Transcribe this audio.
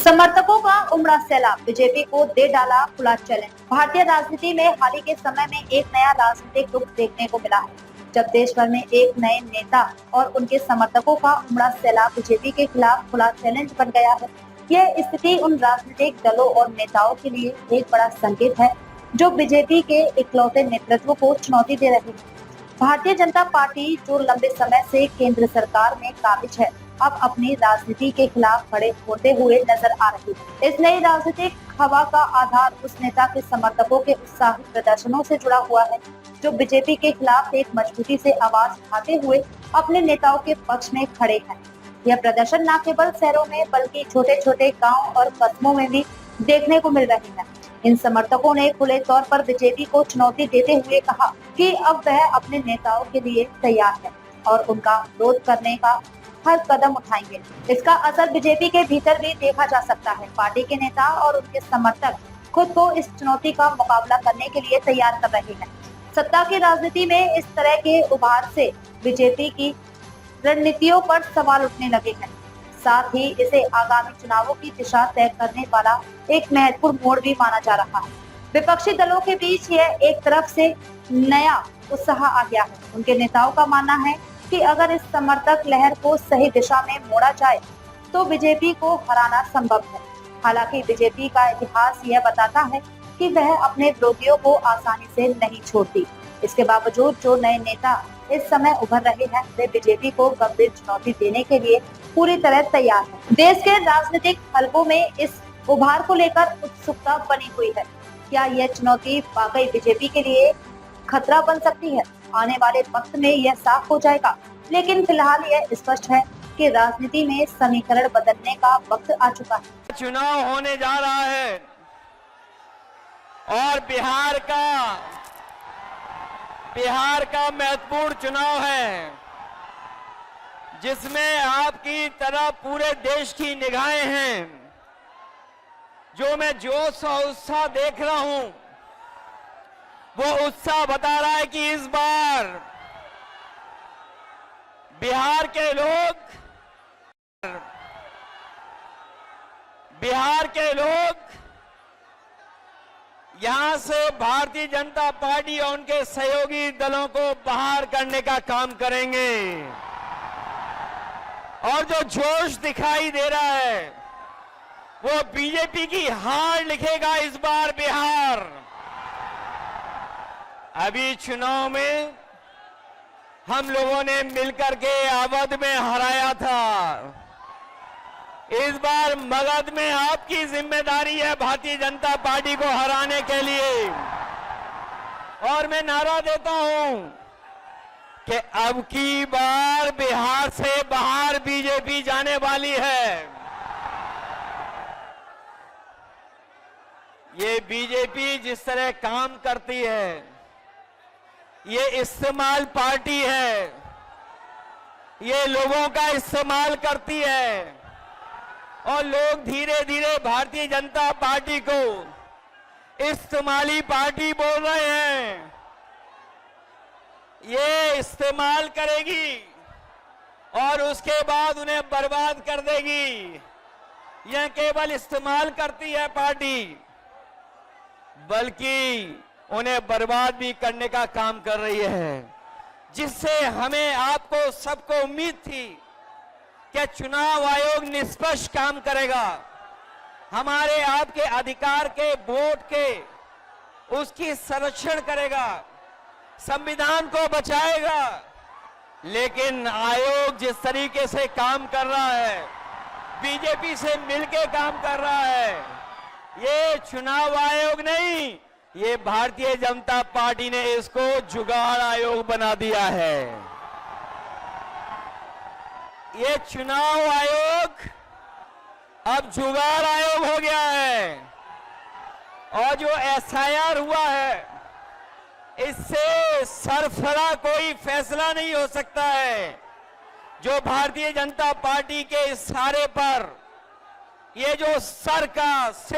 समर्थकों का उमड़ा सैलाब, बीजेपी को दे डाला खुला चैलेंज। भारतीय राजनीति में हाल ही के समय में एक नया राजनीतिक रुख देखने को मिला है, जब देश भर में एक नए नेता और उनके समर्थकों का उमड़ा सैलाब बीजेपी के खिलाफ खुला चैलेंज बन गया है। यह स्थिति उन राजनीतिक दलों और नेताओं के लिए एक बड़ा संकेत है, जो बीजेपी के इकलौते नेतृत्व को चुनौती दे रहे हैं। भारतीय जनता पार्टी, जो लंबे समय से केंद्र सरकार में काबिज है, अब अपनी राजनीति के खिलाफ खड़े होते हुए नजर आ रही है। इस नई राजनीतिक हवा का आधार उस नेता के समर्थकों के उत्साही प्रदर्शनों से जुड़ा हुआ है, जो बीजेपी के खिलाफ एक मजबूती से आवाज उठाते हुए अपने नेताओं के पक्ष में खड़े हैं। यह प्रदर्शन न केवल शहरों में बल्कि छोटे छोटे गाँव और कस्बों में भी देखने को मिल रहे हैं। इन समर्थकों ने खुले तौर पर बीजेपी को चुनौती देते हुए कहा कि अब वह अपने नेताओं के लिए तैयार है और उनका विरोध करने का हर कदम उठाएंगे। इसका असर बीजेपी के भीतर भी देखा जा सकता है। पार्टी के नेता और उनके समर्थक खुद को इस चुनौती का मुकाबला करने के लिए तैयार कर रहे हैं। सत्ता की राजनीति में इस तरह के उभार से बीजेपी की रणनीतियों पर सवाल उठने लगे हैं। साथ ही इसे आगामी चुनावों की दिशा तय करने वाला एक महत्वपूर्ण मोड़ भी माना जा रहा है। विपक्षी दलों के बीच यह एक तरफ से नया उत्साह आ गया है। उनके नेताओं का मानना है कि अगर इस समर्थक लहर को सही दिशा में मोड़ा जाए तो बीजेपी को हराना संभव है। हालांकि बीजेपी का इतिहास यह बताता है कि वह अपने विरोधियों को आसानी से नहीं छोड़ती। इसके बावजूद जो नए नेता इस समय उभर रहे हैं, वे बीजेपी को गंभीर चुनौती देने के लिए पूरी तरह तैयार हैं। देश के राजनीतिक हलकों में इस उभार को लेकर उत्सुकता बनी हुई है। क्या यह चुनौती वाकई बीजेपी के लिए खतरा बन सकती है? आने वाले वक्त में यह साफ हो जाएगा, लेकिन फिलहाल यह स्पष्ट है कि राजनीति में समीकरण बदलने का वक्त आ चुका है। चुनाव होने जा रहा है और बिहार का महत्वपूर्ण चुनाव है, जिसमें आपकी तरह पूरे देश की निगाहें हैं। जो मैं जोश और उत्साह देख रहा हूं, वो उत्साह बता रहा है कि इस बार बिहार के लोग यहां से भारतीय जनता पार्टी और उनके सहयोगी दलों को बाहर करने का काम करेंगे। और जो जोश दिखाई दे रहा है, वो बीजेपी की हार लिखेगा इस बार बिहार। अभी चुनाव में हम लोगों ने मिलकर के अवध में हराया था। इस बार मगध में आपकी जिम्मेदारी है भारतीय जनता पार्टी को हराने के लिए। और मैं नारा देता हूं कि अब की बार बिहार से बाहर बीजेपी जाने वाली है। ये बीजेपी जिस तरह काम करती है, ये इस्तेमाल पार्टी है, ये लोगों का इस्तेमाल करती है और लोग धीरे धीरे भारतीय जनता पार्टी को इस्तेमाली पार्टी बोल रहे हैं। ये इस्तेमाल करेगी और उसके बाद उन्हें बर्बाद कर देगी। यह केवल इस्तेमाल करती है पार्टी, बल्कि उन्हें बर्बाद भी करने का काम कर रही है। जिससे हमें आपको सबको उम्मीद थी कि चुनाव आयोग निष्पक्ष काम करेगा, हमारे आपके अधिकार के वोट के उसकी संरक्षण करेगा, संविधान को बचाएगा। लेकिन आयोग जिस तरीके से काम कर रहा है, बीजेपी से मिलकर काम कर रहा है, ये चुनाव आयोग नहीं, ये भारतीय जनता पार्टी ने इसको जुगाड़ आयोग बना दिया है। ये चुनाव आयोग अब जुगाड़ आयोग हो गया है। और जो एसआईआर हुआ है, इससे सरफरा कोई फैसला नहीं हो सकता है। जो भारतीय जनता पार्टी के इशारे पर ये जो सर का